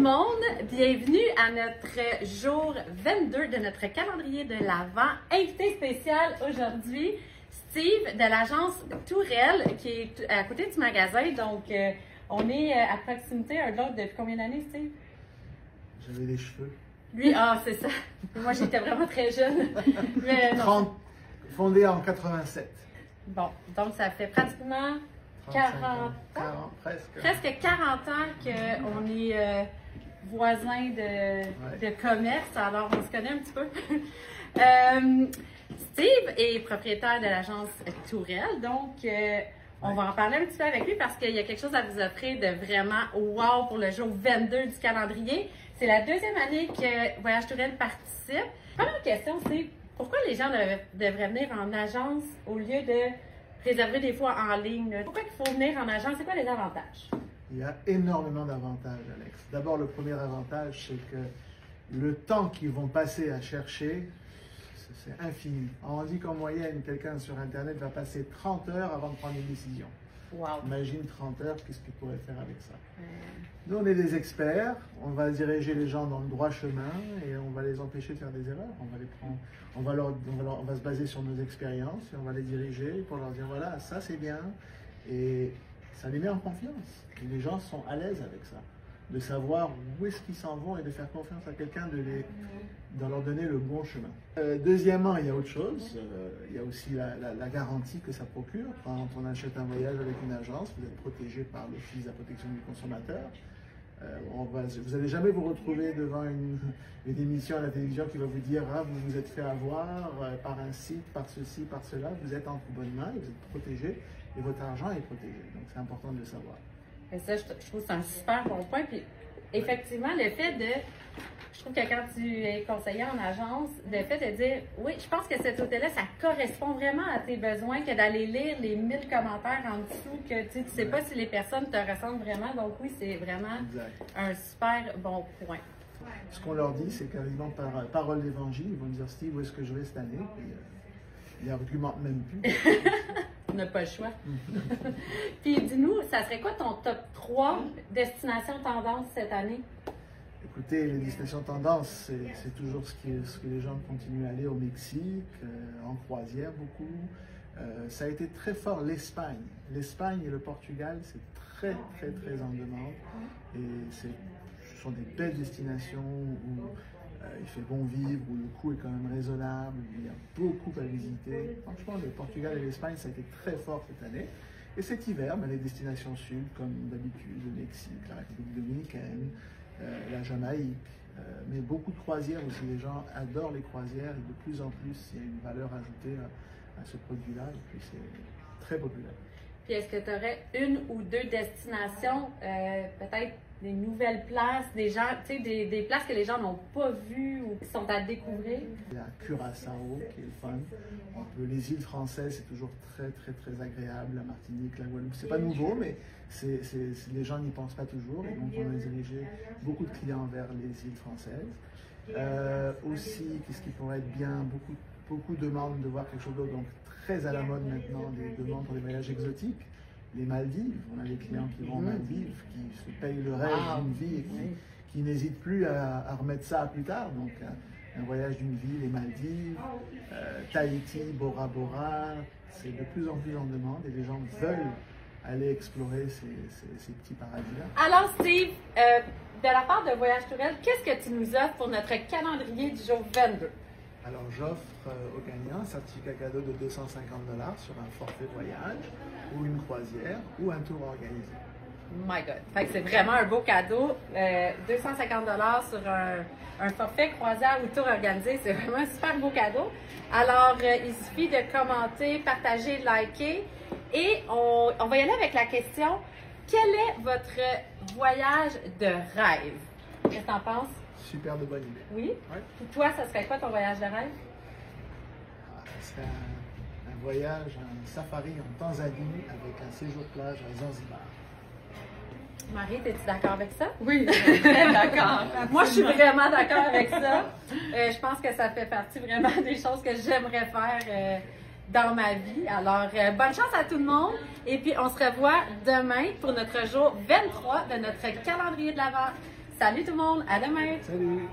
monde, bienvenue à notre jour 22 de notre calendrier de l'Avent. Invité spécial aujourd'hui, Steve de l'agence Tourelle qui est à côté du magasin. Donc, on est à proximité un de l'autre depuis combien d'années, Steve? J'avais des cheveux. Lui, c'est ça. Moi, j'étais vraiment très jeune. Mais non. Fondé en 87. Bon, donc ça fait pratiquement 40 ans, presque 40 ans qu'on est voisins de commerce, alors on se connaît un petit peu. Steve est propriétaire de l'agence Tourelle, donc on va en parler un petit peu avec lui parce qu'il y a quelque chose à vous offrir de vraiment wow pour le jour 22 du calendrier. C'est la deuxième année que Voyage Tourelle participe. Première question, c'est pourquoi les gens devraient venir en agence au lieu de réserver des fois en ligne? Pourquoi il faut venir en agence? C'est quoi les avantages? Il y a énormément d'avantages, Alex. D'abord, le premier avantage, c'est que le temps qu'ils vont passer à chercher, c'est infini. On dit qu'en moyenne, quelqu'un sur Internet va passer 30 heures avant de prendre une décision. Wow. Imagine 30 heures, qu'est-ce qu'il pourrait faire avec ça? Nous, on est des experts, on va diriger les gens dans le droit chemin et on va les empêcher de faire des erreurs. On va les prendre, on va se baser sur nos expériences et on va les diriger pour leur dire voilà, ça c'est bien et ça les met en confiance. Et les gens sont à l'aise avec ça, de savoir où est-ce qu'ils s'en vont et de faire confiance à quelqu'un, de leur donner le bon chemin. Deuxièmement, il y a autre chose, il y a aussi la garantie que ça procure. Quand on achète un voyage avec une agence, vous êtes protégé par l'Office de la protection du consommateur. Vous n'allez jamais vous retrouver devant une émission à la télévision qui va vous dire ah, vous vous êtes fait avoir par un site, par ceci, par cela. Vous êtes entre bonnes mains et vous êtes protégé et votre argent est protégé. Donc c'est important de le savoir. Et ça, je trouve que c'est un super bon point. Puis effectivement, le fait de... Je trouve que quand tu es conseiller en agence, le fait de dire oui, je pense que cet hôtel-là, ça correspond vraiment à tes besoins que d'aller lire les 1000 commentaires en dessous, que tu ne sais pas si les personnes te ressentent vraiment. Donc oui, c'est vraiment un super bon point. Ce qu'on leur dit, c'est qu'arrivant par parole d'évangile, ils vont dire Steve, où est-ce que je vais cette année? Puis, ils n'argumentent même plus. On n'a pas le choix. Puis dis-nous, ça serait quoi ton top 3 destinations tendance cette année? Écoutez, les destinations tendance, c'est toujours ce que les gens continuent à aller au Mexique, en croisière beaucoup. Ça a été très fort l'Espagne. L'Espagne et le Portugal, c'est très en demande. Et ce sont des belles destinations où il fait bon vivre, où le coût est quand même raisonnable, où il y a beaucoup à visiter. Franchement, le Portugal et l'Espagne, ça a été très fort cette année. Et cet hiver, les destinations sud, comme d'habitude, le Mexique, la République dominicaine, la Jamaïque, mais beaucoup de croisières aussi. Les gens adorent les croisières et de plus en plus, il y a une valeur ajoutée à ce produit-là et puis c'est très populaire. Puis est-ce que tu aurais une ou deux destinations, peut-être des nouvelles places, des gens, tu sais, des places que les gens n'ont pas vues ou qui sont à découvrir? Il y a Curaçao qui est le fun. Les îles françaises, c'est toujours très agréable. La Martinique, la Guadeloupe, c'est pas nouveau, mais les gens n'y pensent pas toujours. Et donc, on a dirigé beaucoup de clients vers les îles françaises. Aussi, qu'est-ce qui pourrait être bien? Beaucoup demandent de voir quelque chose d'autre. Donc, très à la mode maintenant, des demandes pour des voyages exotiques. Les Maldives, on a des clients qui vont aux Maldives, qui se payent le rêve d'une vie et qui n'hésitent plus à remettre ça plus tard. Donc, un voyage d'une vie, les Maldives, Tahiti, Bora Bora, c'est de plus en plus en demande et les gens veulent aller explorer ces petits paradis-là. Alors Steve, de la part de Voyage Tourelle, qu'est-ce que tu nous offres pour notre calendrier du jour 22? Alors j'offre aux gagnants un certificat cadeau de 250 $ sur un forfait voyage ou une croisière ou un tour organisé. My God! Fait que c'est vraiment un beau cadeau. 250 $ sur un forfait croisière ou tour organisé, c'est vraiment un super beau cadeau. Alors, il suffit de commenter, partager, liker. Et on va y aller avec la question, quel est votre voyage de rêve? Qu'est-ce que tu en penses? Super de bonne idée. Oui? Ouais. Puis toi, ça serait quoi ton voyage de rêve? C'est un voyage, un safari en Tanzanie avec un séjour plage à Zanzibar. Marie, es-tu d'accord avec ça? Oui, très d'accord. Moi, je suis vraiment d'accord avec ça. Je pense que ça fait partie vraiment des choses que j'aimerais faire dans ma vie. Alors, bonne chance à tout le monde. Et puis, on se revoit demain pour notre jour 23 de notre calendrier de l'Avent. Salut tout le monde, à demain! Salut!